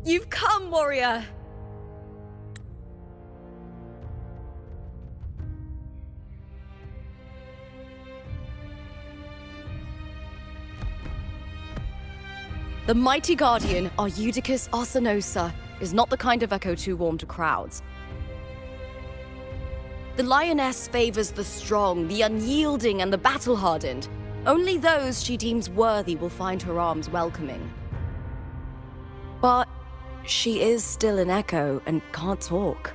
You've come, warrior! The mighty guardian, Arudicus Arsenosa, is not the kind of echo too warm to crowds. The lioness favors the strong, the unyielding, and the battle-hardened. Only those she deems worthy will find her arms welcoming. But she is still an echo and can't talk.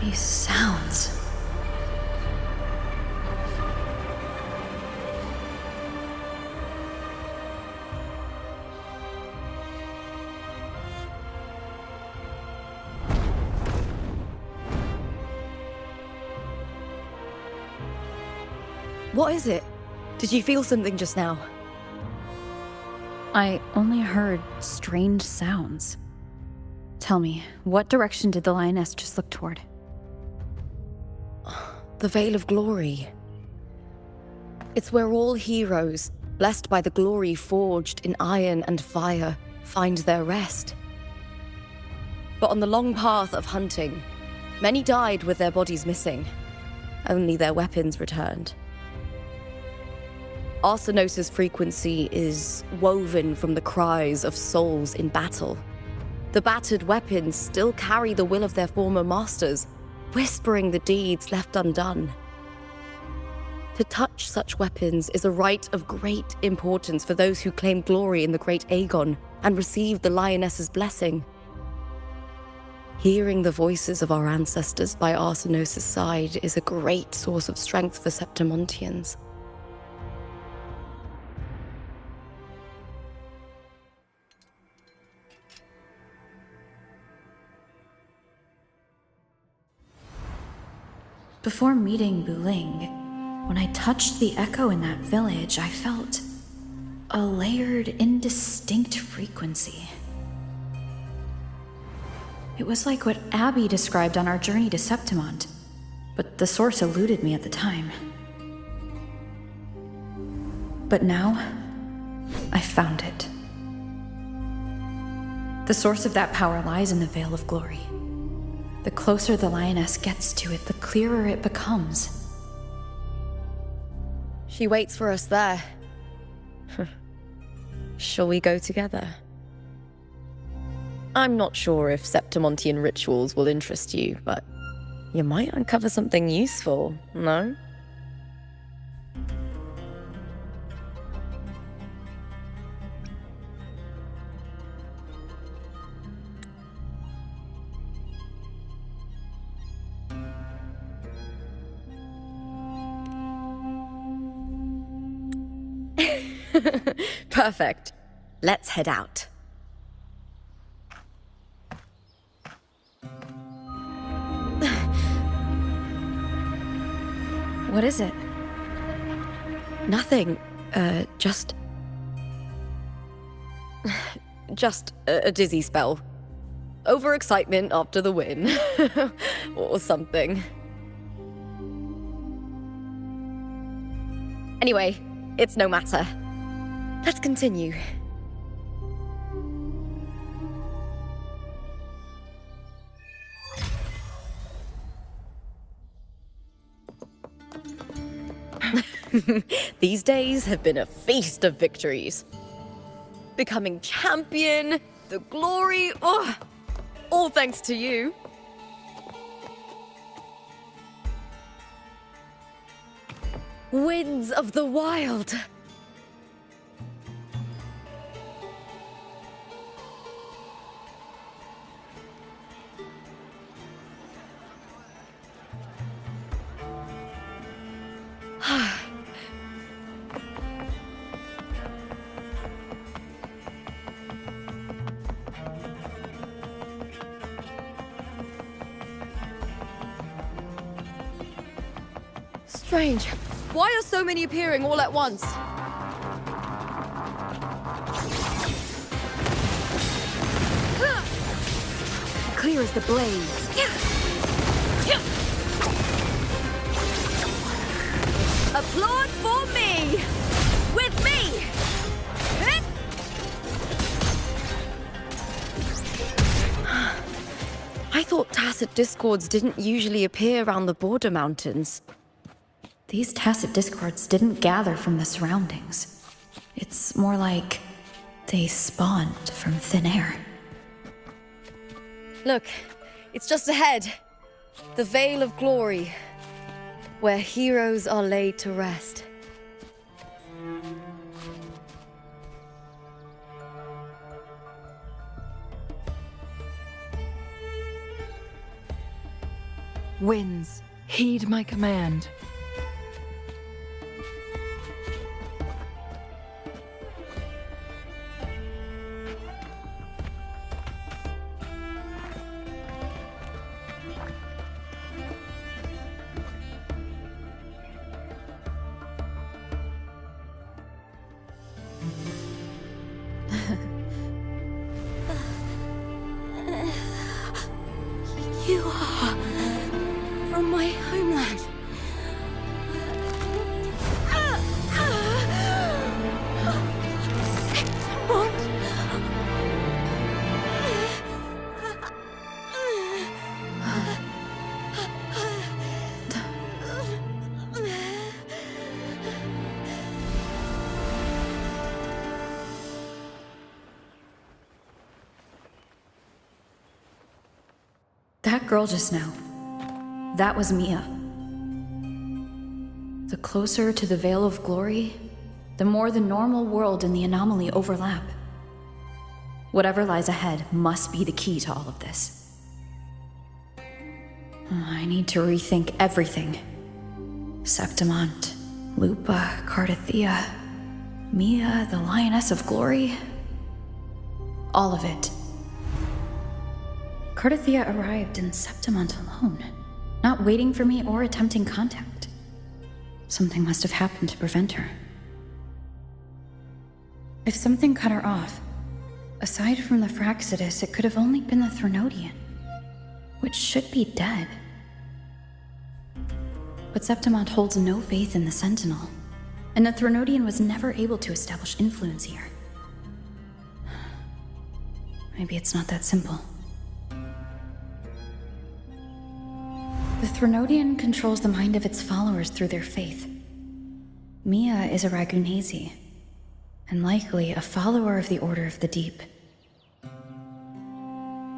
These sounds. What is it? Did you feel something just now? I only heard strange sounds. Tell me, what direction did the lioness just look toward? The Veil of Glory. It's where all heroes, blessed by the glory forged in iron and fire, find their rest. But on the long path of hunting, many died with their bodies missing. Only their weapons returned. Arsenosa's frequency is woven from the cries of souls in battle. The battered weapons still carry the will of their former masters, whispering the deeds left undone. To touch such weapons is a rite of great importance for those who claim glory in the great Aegon and receive the lioness's blessing. Hearing the voices of our ancestors by Arsenosa's side is a great source of strength for Septimontians. Before meeting Buling, when I touched the echo in that village, I felt a layered, indistinct frequency. It was like what Abby described on our journey to Septimont, but the source eluded me at the time. But now, I found it. The source of that power lies in the Veil of Glory. The closer the lioness gets to it, the clearer it becomes. She waits for us there. Shall we go together? I'm not sure if Septimontian rituals will interest you, but you might uncover something useful, no? Perfect. Let's head out. What is it? Nothing. Just a dizzy spell. Overexcitement after the win. Or something. Anyway, it's no matter. Let's continue. These days have been a feast of victories. Becoming champion, the glory, all thanks to you. Winds of the wild. Strange. Why are so many appearing all at once? clear as the blaze. Applaud for me! With me! I thought tacit discords didn't usually appear around the border mountains. These tacit discords didn't gather from the surroundings. It's more like they spawned from thin air. Look, it's just ahead. The Veil of Glory, where heroes are laid to rest. Winds, heed my command. You are from my homeland. That girl just now, that was Mia. The closer to the Veil of Glory, the more the normal world and the anomaly overlap. Whatever lies ahead must be the key to all of this. I need to rethink everything. Septimont, Lupa, Cardathea, Mia, the Lioness of Glory. All of it. Cardathea arrived in Septimont alone, not waiting for me or attempting contact. Something must have happened to prevent her. If something cut her off, aside from the Fraxidus, it could have only been the Threnodian, which should be dead. But Septimont holds no faith in the Sentinel, and the Threnodian was never able to establish influence here. Maybe it's not that simple. The Threnodian controls the mind of its followers through their faith. Mia is a Ragunasi, and likely a follower of the Order of the Deep.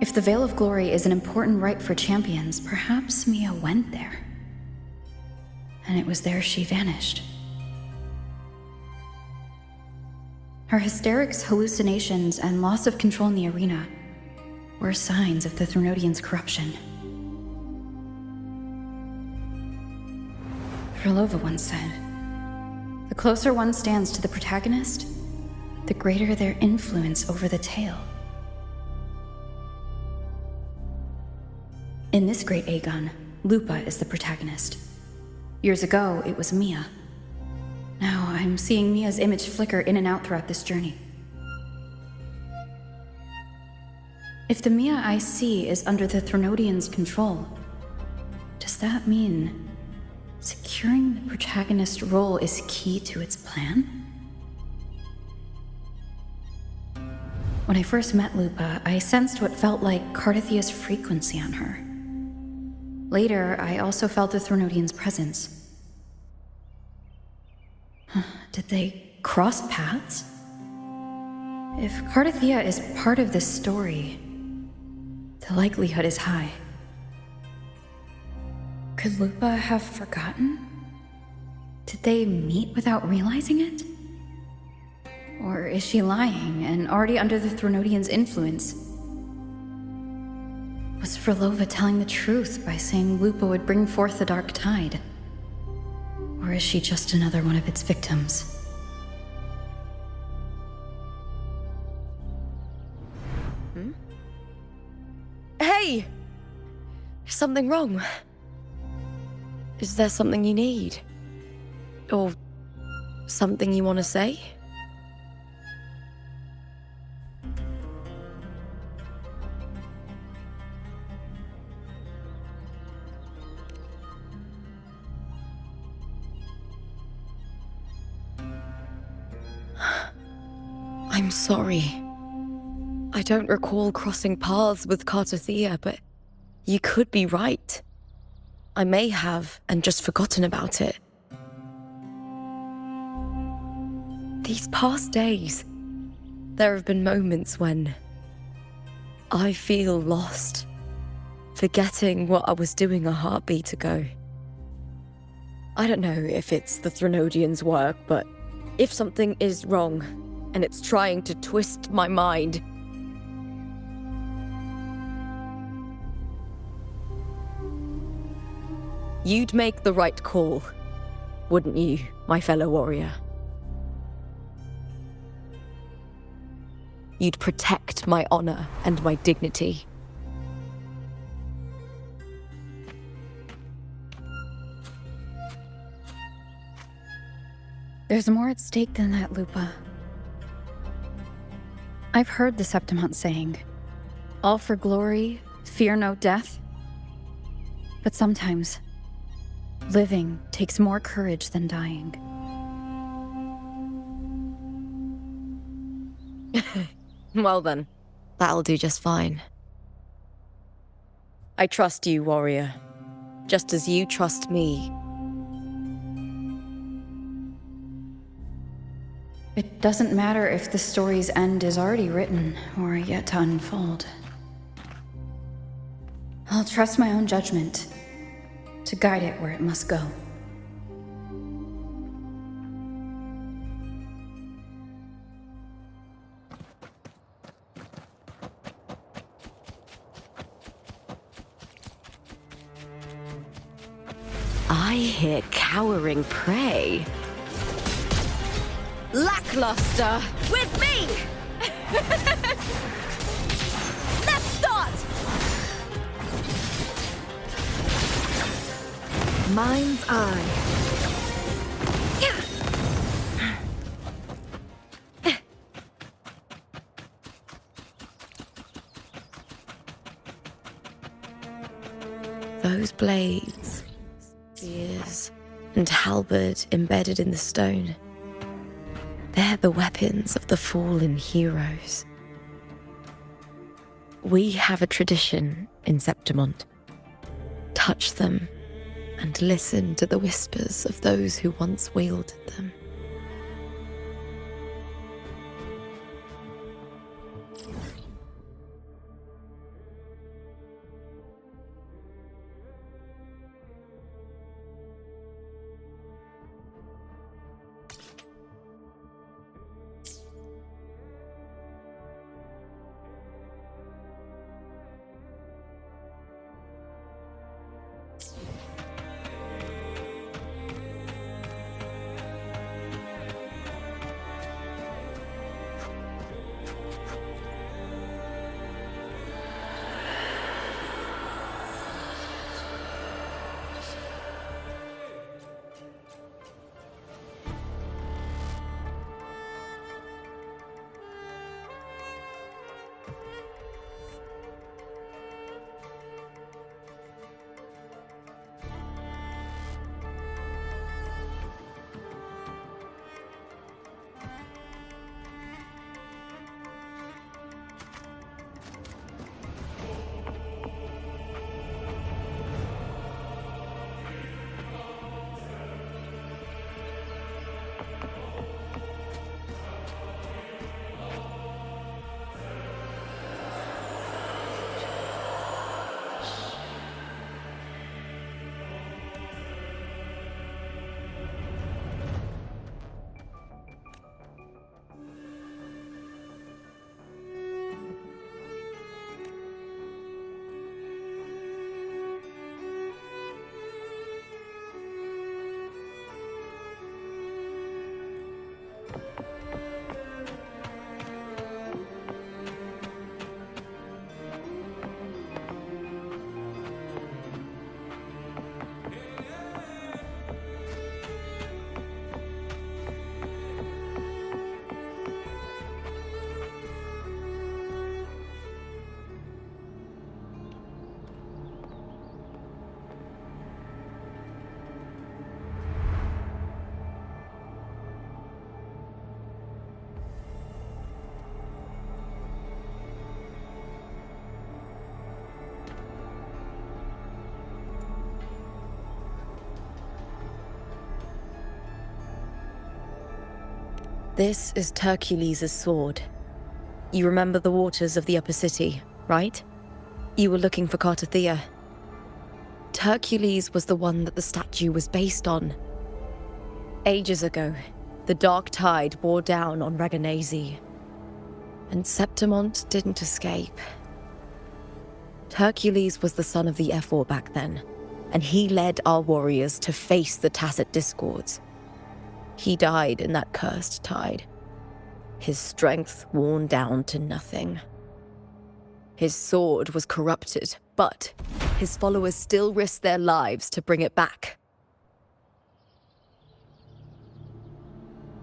If the Veil of Glory is an important rite for champions, perhaps Mia went there. And it was there she vanished. Her hysterics, hallucinations, and loss of control in the arena were signs of the Threnodian's corruption. Krylova once said, "The closer one stands to the protagonist, the greater their influence over the tale." In this great Aegon, Lupa is the protagonist. Years ago, it was Mia. Now I'm seeing Mia's image flicker in and out throughout this journey. If the Mia I see is under the Threnodian's control, does that mean securing the protagonist role is key to its plan? When I first met Lupa, I sensed what felt like Cardathea's frequency on her. Later, I also felt the Threnodian's presence. Did they cross paths? If Cardathea is part of this story, the likelihood is high. Could Lupa have forgotten? Did they meet without realizing it? Or is she lying and already under the Threnodian's influence? Was Frolova telling the truth by saying Lupa would bring forth the Dark Tide? Or is she just another one of its victims? Hey! Is something wrong? Is there something you need? Or something you want to say? I'm sorry. I don't recall crossing paths with Cartothea, but you could be right. I may have and just forgotten about it. These past days, there have been moments when I feel lost, forgetting what I was doing a heartbeat ago. I don't know if it's the Threnodians' work, but if something is wrong and it's trying to twist my mind, you'd make the right call, wouldn't you, my fellow warrior? You'd protect my honor and my dignity. There's more at stake than that, Lupa. I've heard the Septimont saying, all for glory, fear no death. But sometimes, living takes more courage than dying. Well then, that'll do just fine. I trust you, warrior, just as you trust me. It doesn't matter if the story's end is already written or yet to unfold. I'll trust my own judgment to guide it where it must go. I hear cowering prey. Lackluster! With me! Let's start! Mind's eye. Those blades, spears, and halberd embedded in the stone. They're the weapons of the fallen heroes. We have a tradition in Septimont. Touch them and listen to the whispers of those who once wielded them. This is Hercules' sword. You remember the waters of the upper city, right? You were looking for Cartathea. Hercules was the one that the statue was based on. Ages ago, the dark tide bore down on Reganese, and Septimont didn't escape. Hercules was the son of the F4 back then, and he led our warriors to face the Tacit Discords. He died in that cursed tide, his strength worn down to nothing. His sword was corrupted, but his followers still risked their lives to bring it back.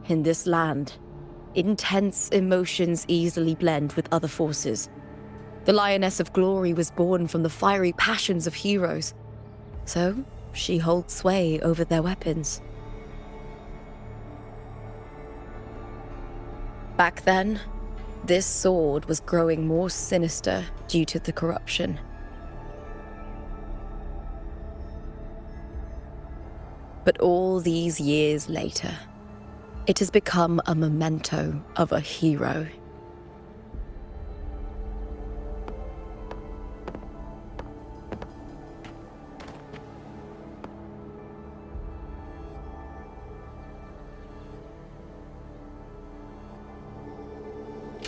In this land, intense emotions easily blend with other forces. The Lioness of Glory was born from the fiery passions of heroes, so she holds sway over their weapons. Back then, this sword was growing more sinister due to the corruption. But all these years later, it has become a memento of a hero.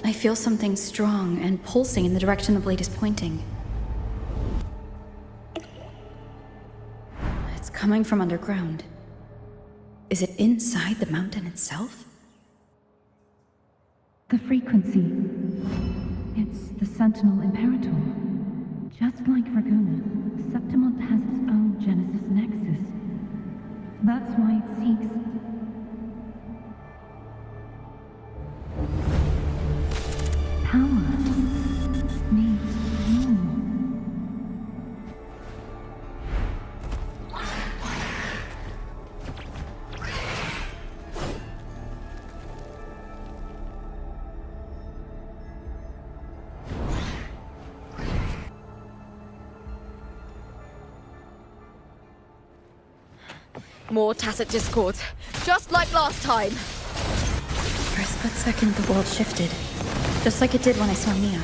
I feel something strong and pulsing in the direction the blade is pointing. It's coming from underground. Is it inside the mountain itself? The frequency. It's the Sentinel Imperator. Just like Raguna, Septimont has its own Genesis Nexus. That's why it seeks... power. Needs more. More Tacit Discords, just like last time. For a split second, the world shifted. Just like it did when I saw Mia.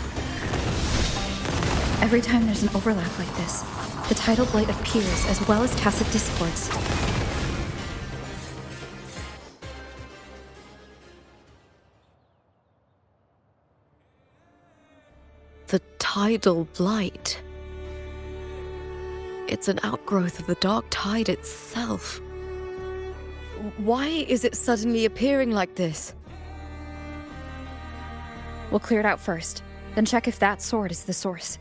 Every time there's an overlap like this, the tidal blight appears as well as Tacit Discords. The tidal blight. It's an outgrowth of the dark tide itself. Why is it suddenly appearing like this? We'll clear it out first, then check if that sword is the source.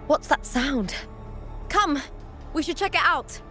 What's that sound? Come, we should check it out.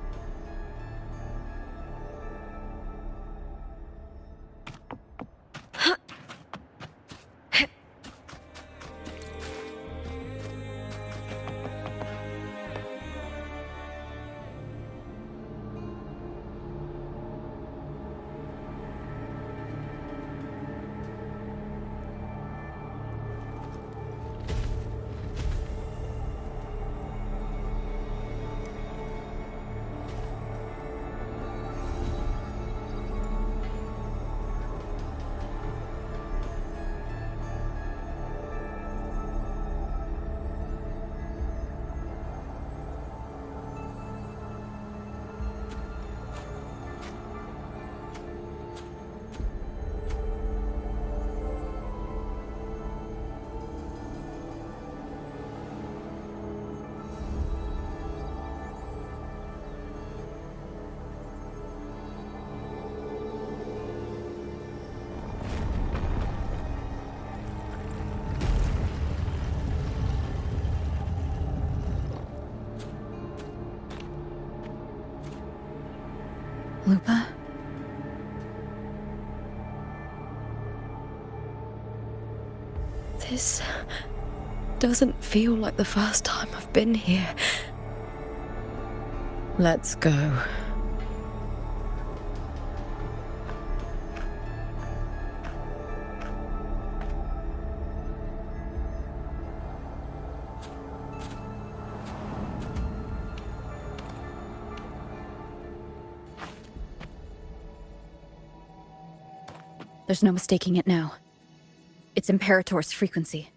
Lupa? This doesn't feel like the first time I've been here. Let's go. There's no mistaking it now. It's Imperator's frequency.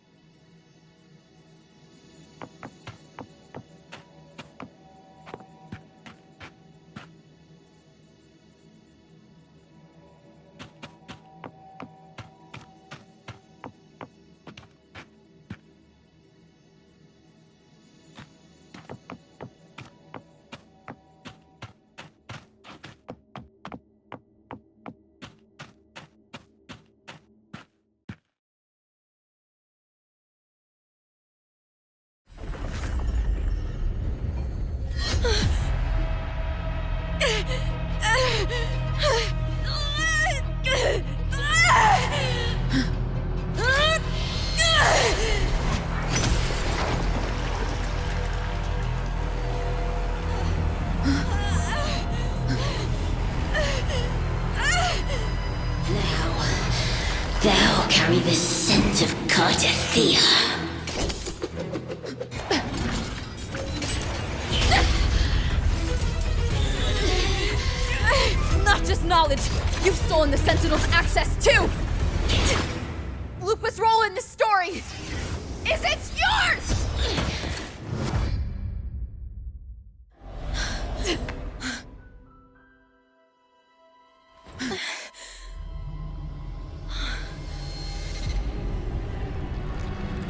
Thou carry the scent of Cardathea. Not just knowledge, you've stolen the Sentinel's access too! Lupa's role in this story is it's yours!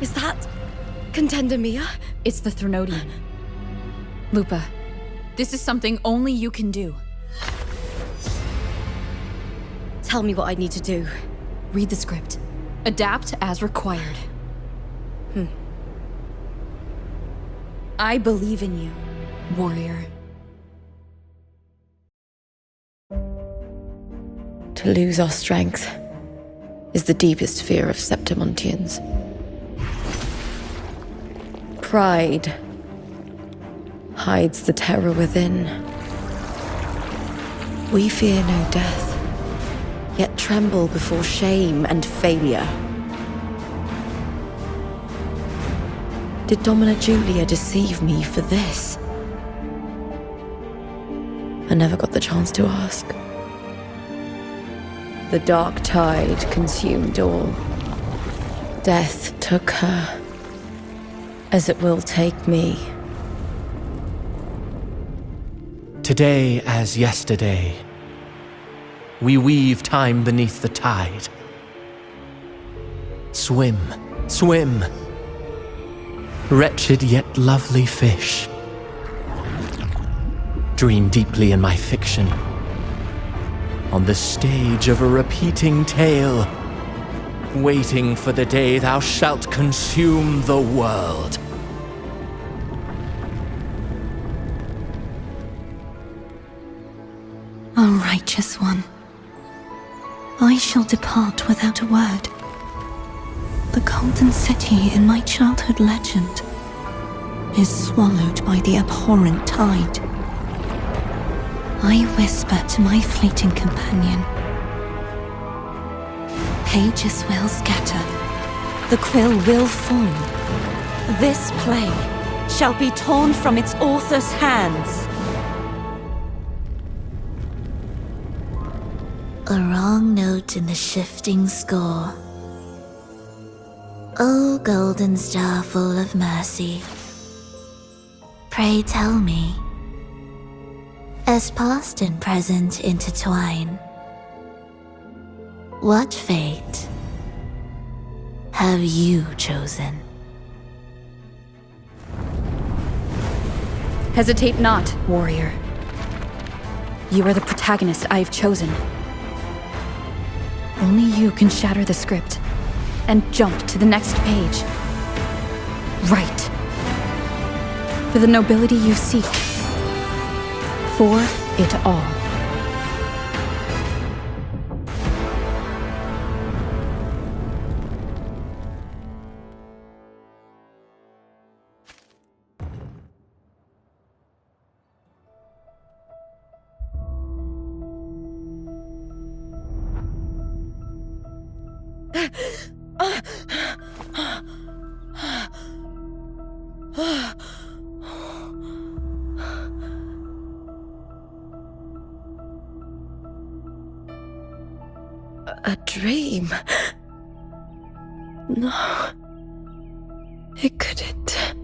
Is that Contender Mia? It's the Threnodian. Lupa, this is something only you can do. Tell me what I need to do. Read the script. Adapt as required. I believe in you, warrior. To lose our strength is the deepest fear of Septimontians. Pride hides the terror within. We fear no death, yet tremble before shame and failure. Did Domina Julia deceive me for this? I never got the chance to ask. The dark tide consumed all. Death took her, as it will take me. Today as yesterday, we weave time beneath the tide. Swim, swim, wretched yet lovely fish. Dream deeply in my fiction, on the stage of a repeating tale, waiting for the day thou shalt consume the world. O righteous one, I shall depart without a word. The golden city in my childhood legend is swallowed by the abhorrent tide. I whisper to my fleeting companion. Pages will scatter. The quill will fall. This play shall be torn from its author's hands. A wrong note in the shifting score. O golden star full of mercy, pray tell me, as past and present intertwine, what fate have you chosen? Hesitate not, warrior. You are the protagonist I have chosen. Only you can shatter the script and jump to the next page. Right. For the nobility you seek. For it all. A dream? No. It couldn't.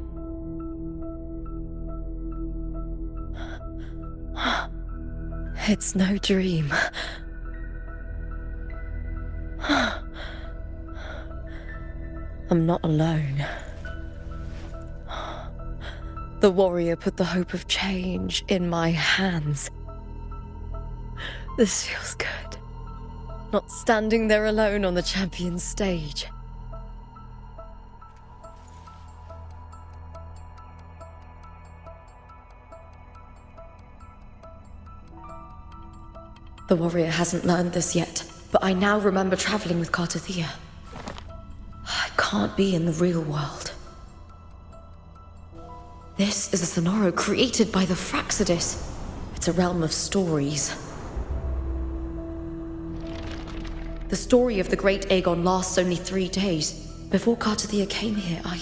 It's no dream. I'm not alone. The warrior put the hope of change in my hands. This feels good. Not standing there alone on the champion's stage. The warrior hasn't learned this yet, but I now remember traveling with Cartathea. I can't be in the real world. This is a Sonoro created by the Fraxidus. It's a realm of stories. The story of the Great Aegon lasts only 3 days. Before Cartathea came here, I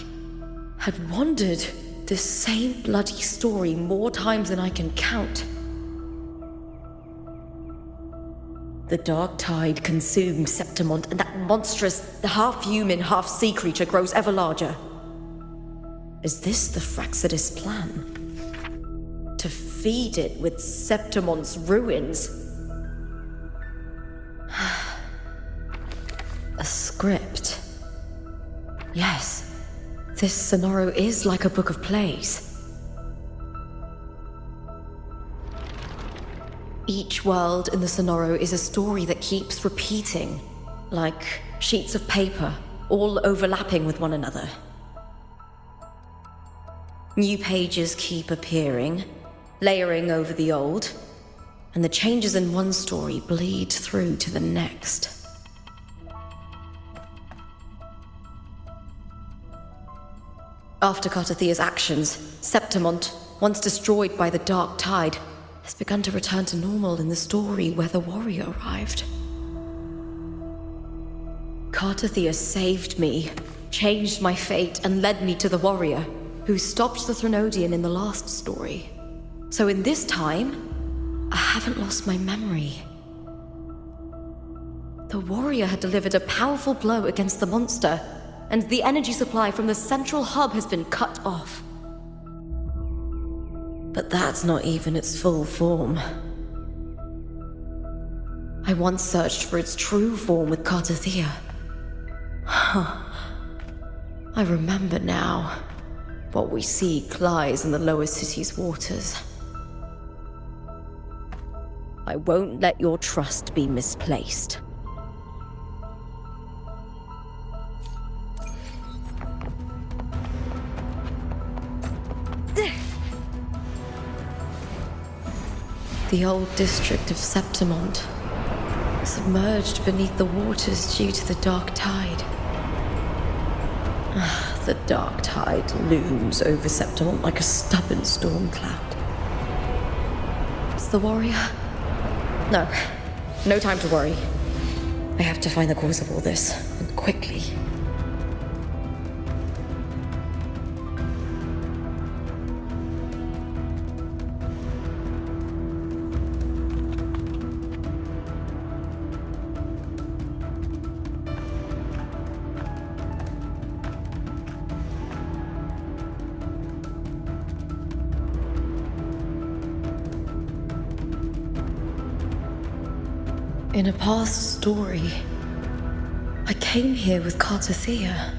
had wandered this same bloody story more times than I can count. The dark tide consumed Septimont, and that monstrous, half-human, half-sea creature grows ever larger. Is this the Fraxidus plan? To feed it with Septimont's ruins? A script. Yes, this Sonoro is like a book of plays. Each world in the Sonoro is a story that keeps repeating, like sheets of paper, all overlapping with one another. New pages keep appearing, layering over the old, and the changes in one story bleed through to the next. After Cartathea's actions, Septimont, once destroyed by the dark tide, has begun to return to normal in the story where the warrior arrived. Cartathea saved me, changed my fate, and led me to the warrior, who stopped the Threnodian in the last story. So in this time, I haven't lost my memory. The warrior had delivered a powerful blow against the monster, and the energy supply from the central hub has been cut off. But that's not even its full form. I once searched for its true form with Cartathea. I remember now. What we seek lies in the lower city's waters. I won't let your trust be misplaced. The old district of Septimont, submerged beneath the waters due to the dark tide. The dark tide looms over Septimont like a stubborn storm cloud. It's the warrior? No time to worry. I have to find the cause of all this, and quickly. In a past story, I came here with Cartathea.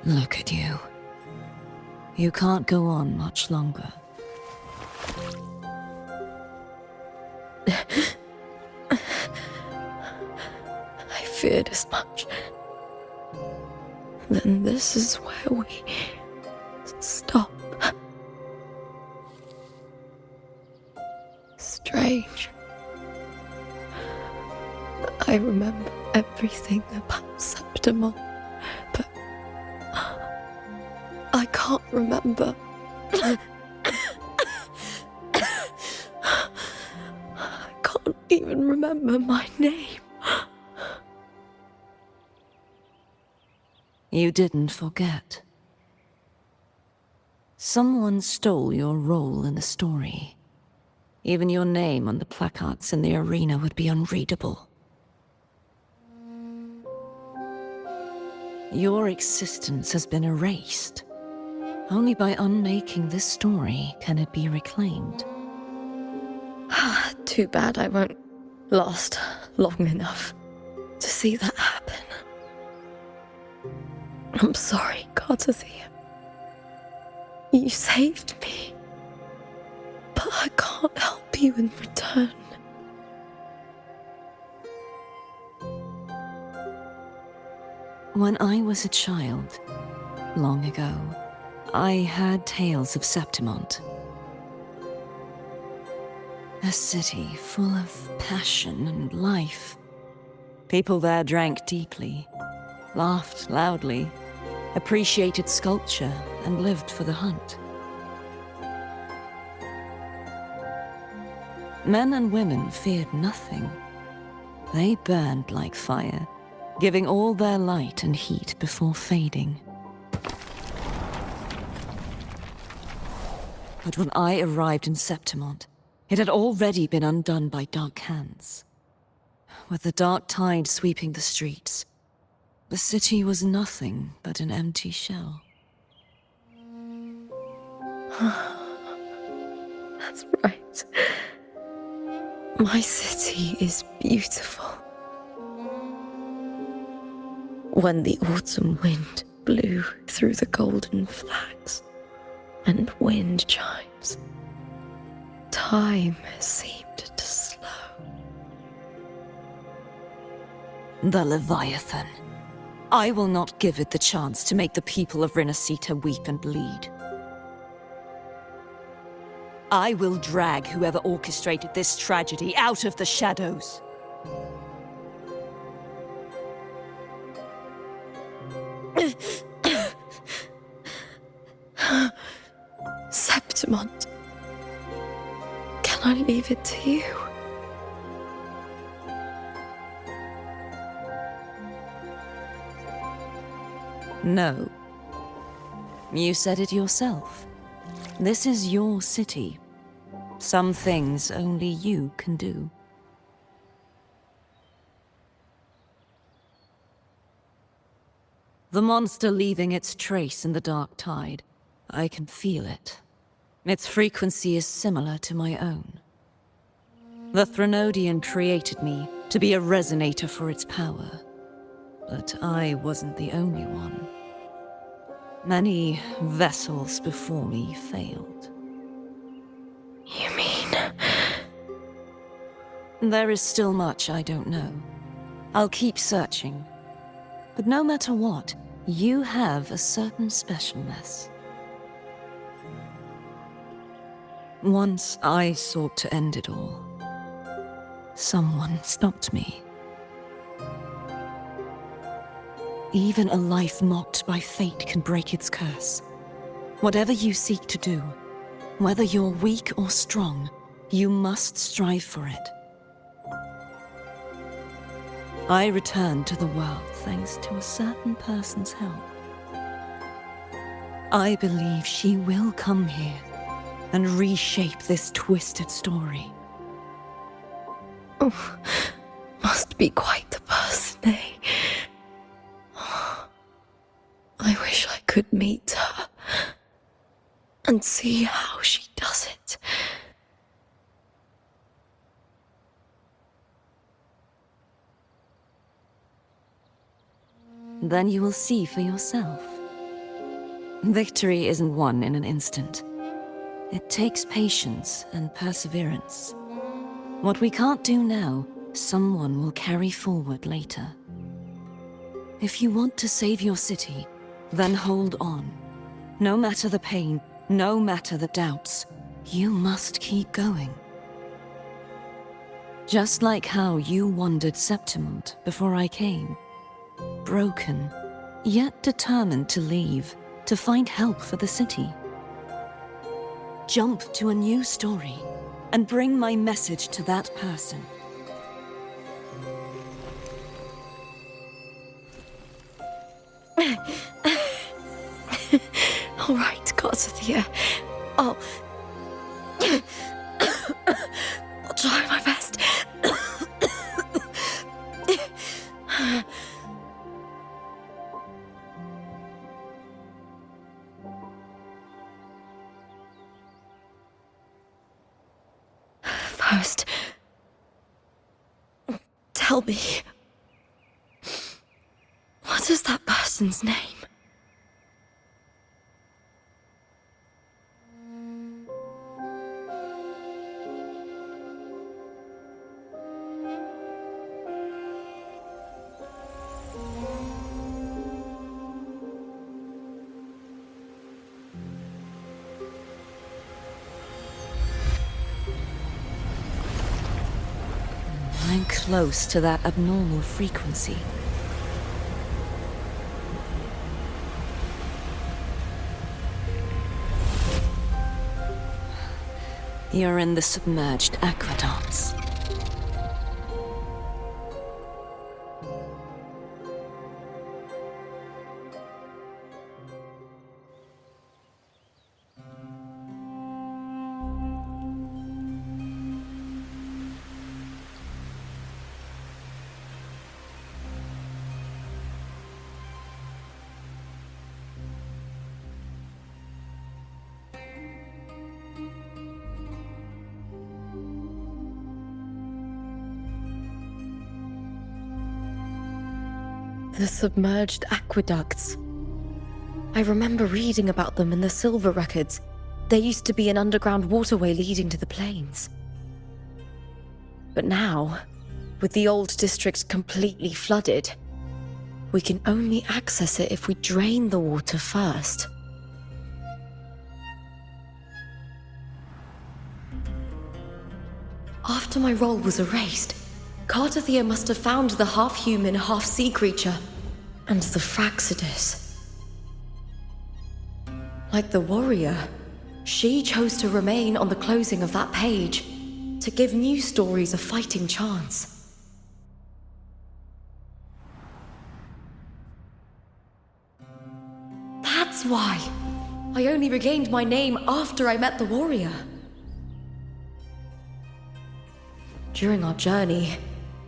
Look at you. You can't go on much longer. I feared as much. Then this is where we stop. Strange. I remember everything about Septimon, but I can't remember. I can't even remember my name. You didn't forget. Someone stole your role in the story. Even your name on the placards in the arena would be unreadable. Your existence has been erased. Only by unmaking this story can it be reclaimed. Too bad I won't last long enough to see that happen. I'm sorry, Cartathea. You saved me. But I can't help you in return. When I was a child, long ago, I had tales of Septimont. A city full of passion and life. People there drank deeply, laughed loudly, appreciated sculpture, and lived for the hunt. Men and women feared nothing. They burned like fire, giving all their light and heat before fading. But when I arrived in Septimont, it had already been undone by dark hands. With the dark tide sweeping the streets, the city was nothing but an empty shell. That's right. My city is beautiful. When the autumn wind blew through the golden flags and wind chimes, time seemed to slow. The Leviathan. I will not give it the chance to make the people of Rinasita weep and bleed. I will drag whoever orchestrated this tragedy out of the shadows. Septimont, can I leave it to you? No. You said it yourself. This is your city. Some things only you can do. The monster leaving its trace in the dark tide. I can feel it. Its frequency is similar to my own. The Threnodian created me to be a resonator for its power. But I wasn't the only one. Many vessels before me failed. You mean? There is still much I don't know. I'll keep searching. But no matter what, you have a certain specialness. Once I sought to end it all. Someone stopped me. Even a life mocked by fate can break its curse. Whatever you seek to do, whether you're weak or strong, you must strive for it. I returned to the world thanks to a certain person's help. I believe she will come here and reshape this twisted story. Oh, must be quite the person, eh? I wish I could meet her and see how she does it. then you will see for yourself. Victory isn't won in an instant. It takes patience and perseverance. What we can't do now, someone will carry forward later. If you want to save your city, then hold on. No matter the pain, no matter the doubts, you must keep going. Just like how you wandered Septimont before I came. Broken, yet determined to leave, to find help for the city. Jump to a new story, and bring my message to that person. All right, Garcia. I'll try my best. First, tell me, what is that person's name? I'm close to that abnormal frequency. You're in the submerged aqueducts. The submerged aqueducts. I remember reading about them in the Silver records. There used to be an underground waterway leading to the plains. But now, with the old district completely flooded, we can only access it if we drain the water first. After my role was erased, Cartathea must have found the half-human, half-sea creature, and the Fraxidus. Like the warrior, she chose to remain on the closing of that page, to give new stories a fighting chance. That's why I only regained my name after I met the warrior. During our journey,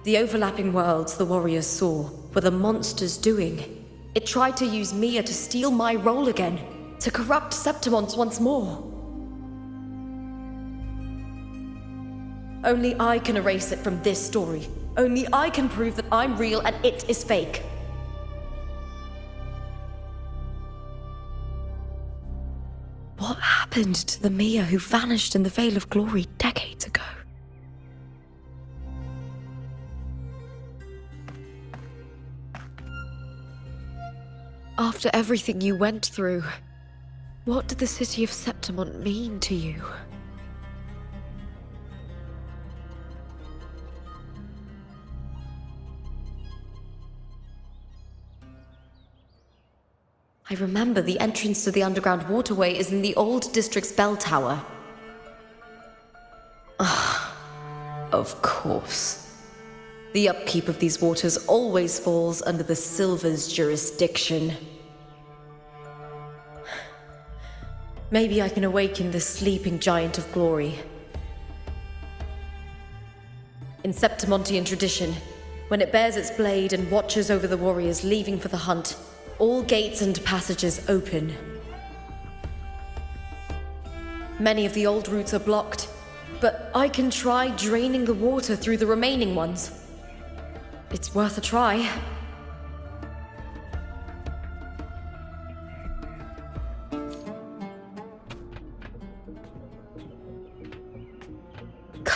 the overlapping worlds the warriors saw were the monsters doing. It tried to use Mia to steal my role again, to corrupt Septimont once more. Only I can erase it from this story. Only I can prove that I'm real and it is fake. What happened to the Mia who vanished in the Veil of Glory decades ago? After everything you went through, what did the city of Septimont mean to you? I remember the entrance to the underground waterway is in the old district's bell tower. Ah, of course. The upkeep of these waters always falls under the Silver's jurisdiction. Maybe I can awaken the sleeping giant of glory. In Septimontian tradition, when it bears its blade and watches over the warriors leaving for the hunt, all gates and passages open. Many of the old routes are blocked, but I can try draining the water through the remaining ones. It's worth a try.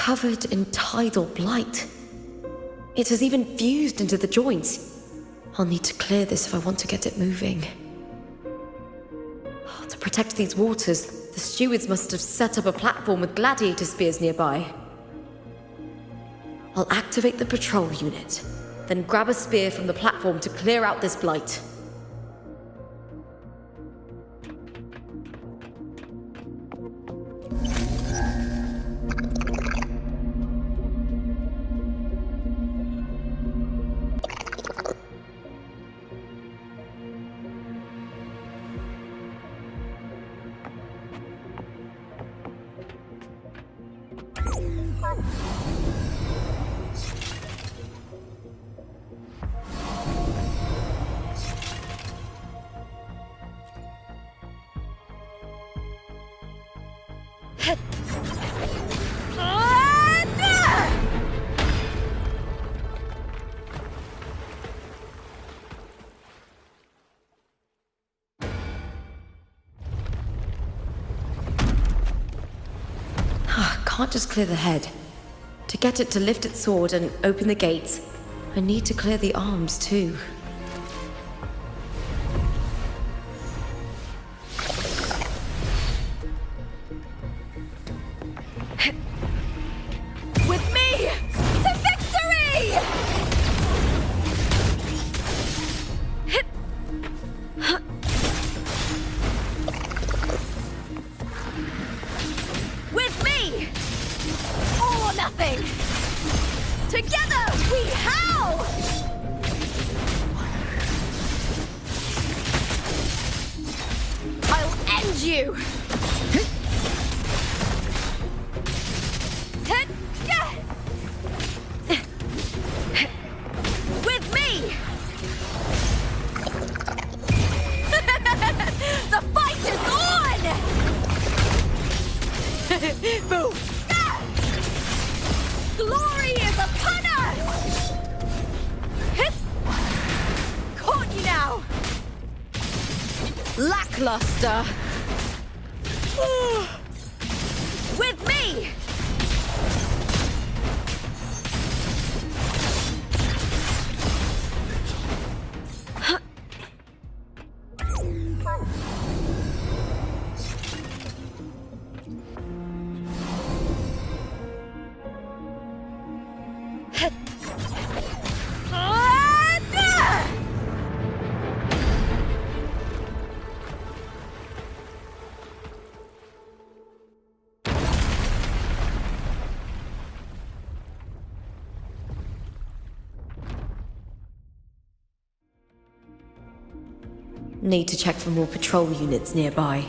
covered in tidal blight. It has even fused into the joints. I'll need to clear this if I want to get it moving. To protect these waters, the stewards must have set up a platform with gladiator spears nearby. I'll activate the patrol unit, then grab a spear from the platform to clear out this blight. Can't just clear the head. To get it to lift its sword and open the gates, I need to clear the arms too. With me to victory! With me! All or nothing! Together we howl! I'll end you! With me! The fight is on! Boom! Glory is upon us! Caught you now! Lackluster! With me! Need to check for more patrol units nearby.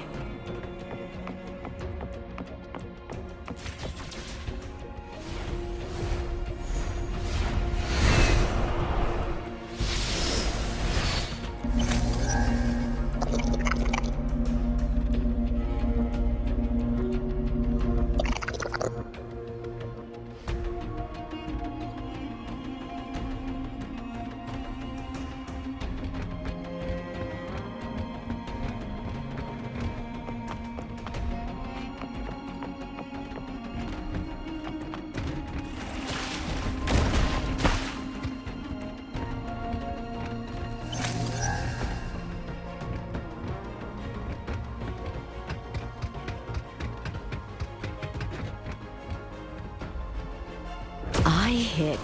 I hick.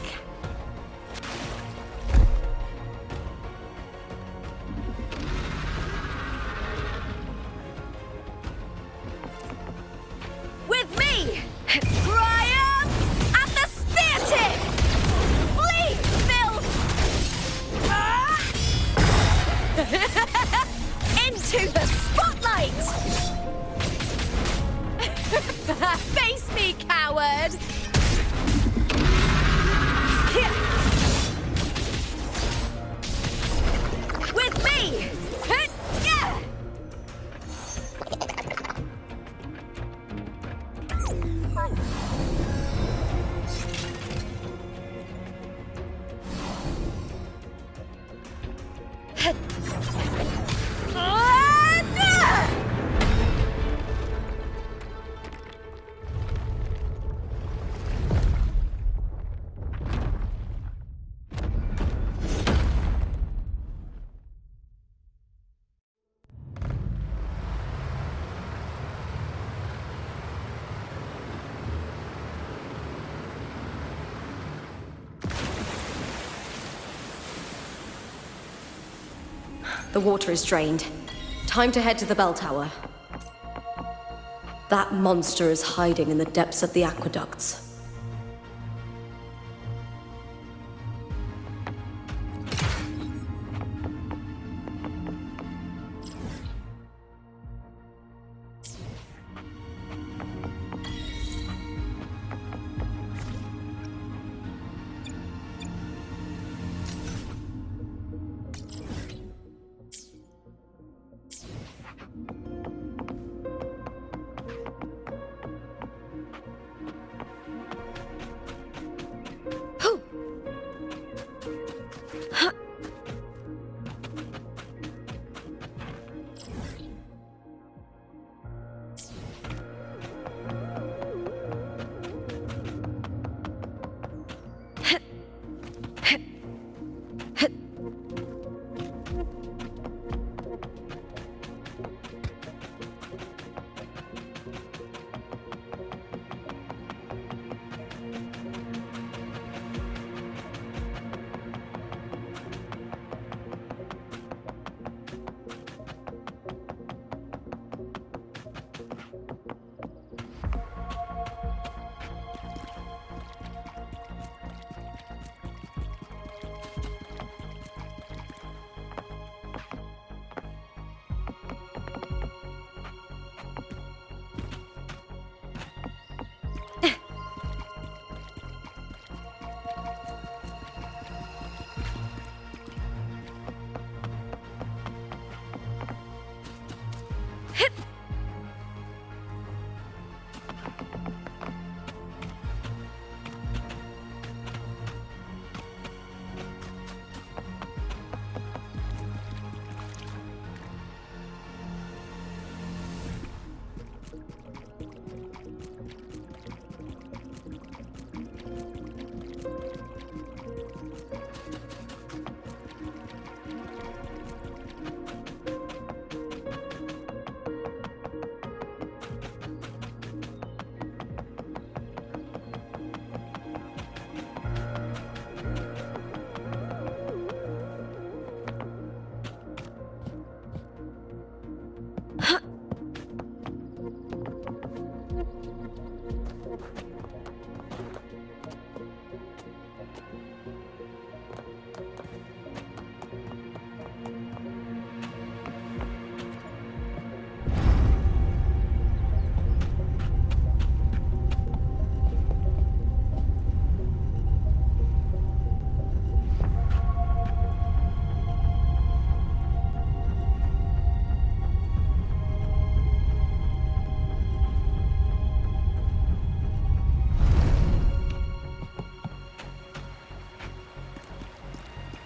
With me! Triumph at the spear tip! Flee, Phil! Into the spotlight! Face me, coward! With me! The water is drained. Time to head to the bell tower. That monster is hiding in the depths of the aqueducts.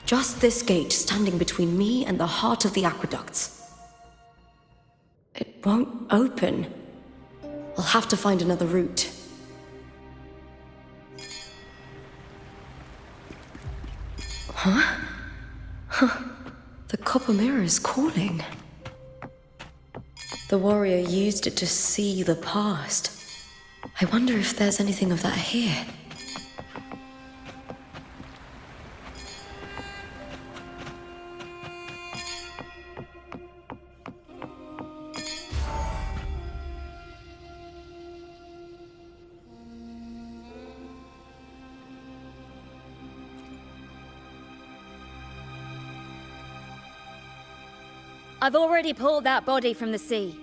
Just this gate standing between me and the heart of the aqueducts. It won't open. I'll have to find another route. Huh? The copper mirror is calling. The warrior used it to see the past. I wonder if there's anything of that here. I've already pulled that body from the sea.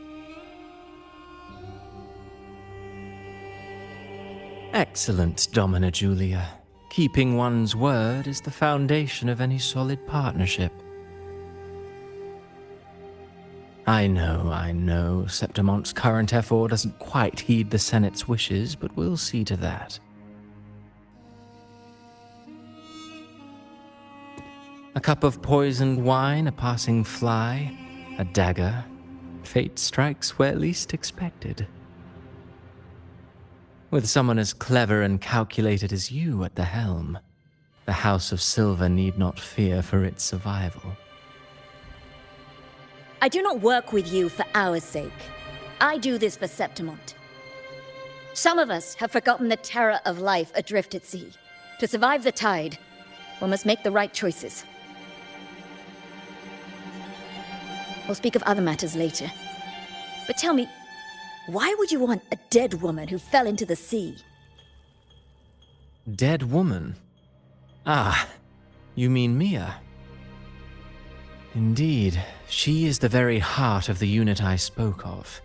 Excellent, Domina Julia. Keeping one's word is the foundation of any solid partnership. I know, Septimonte's current effort doesn't quite heed the Senate's wishes, but we'll see to that. A cup of poisoned wine, a passing fly, a dagger. Fate strikes where least expected. With someone as clever and calculated as you at the helm, the House of Silver need not fear for its survival. I do not work with you for our sake. I do this for Septimont. Some of us have forgotten the terror of life adrift at sea. To survive the tide, one must make the right choices. We'll speak of other matters later. But tell me, why would you want a dead woman who fell into the sea? Dead woman? Ah, you mean Mia? Indeed, she is the very heart of the unit I spoke of.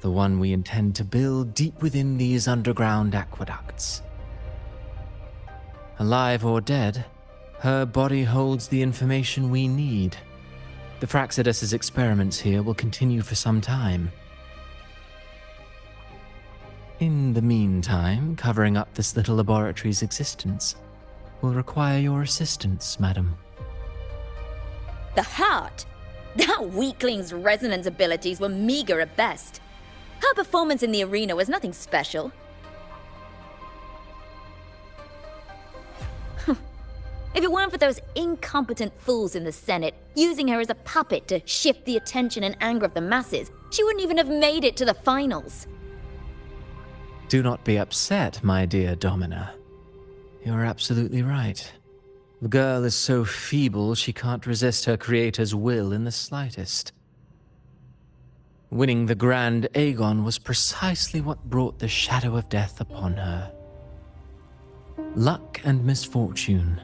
The one we intend to build deep within these underground aqueducts. Alive or dead, her body holds the information we need. The Fraxidus's experiments here will continue for some time. In the meantime, covering up this little laboratory's existence will require your assistance, madam. The heart? That weakling's resonance abilities were meager at best. Her performance in the arena was nothing special. If it weren't for those incompetent fools in the Senate using her as a puppet to shift the attention and anger of the masses, she wouldn't even have made it to the finals. Do not be upset, my dear Domina. You are absolutely right. The girl is so feeble she can't resist her creator's will in the slightest. Winning the Grand Aegon was precisely what brought the shadow of death upon her. Luck and misfortune,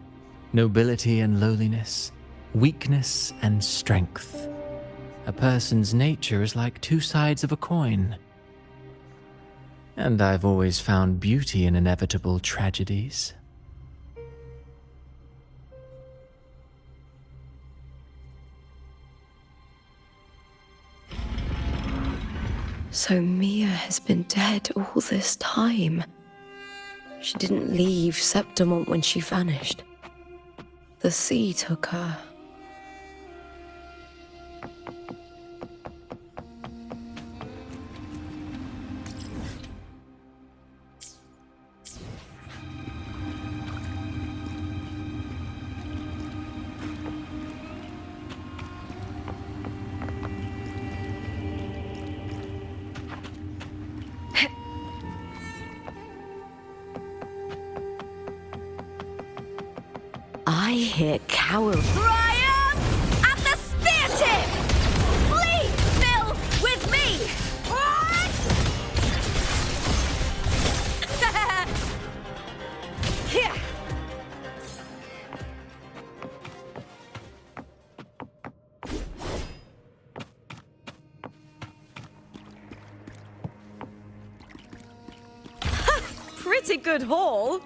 nobility and lowliness, weakness and strength. A person's nature is like two sides of a coin. And I've always found beauty in inevitable tragedies. So Mia has been dead all this time. She didn't leave Septimont when she vanished. The sea took her. I hear cowards. Triumph at the spear tip! Flee, Phil, with me! Here! Pretty good haul.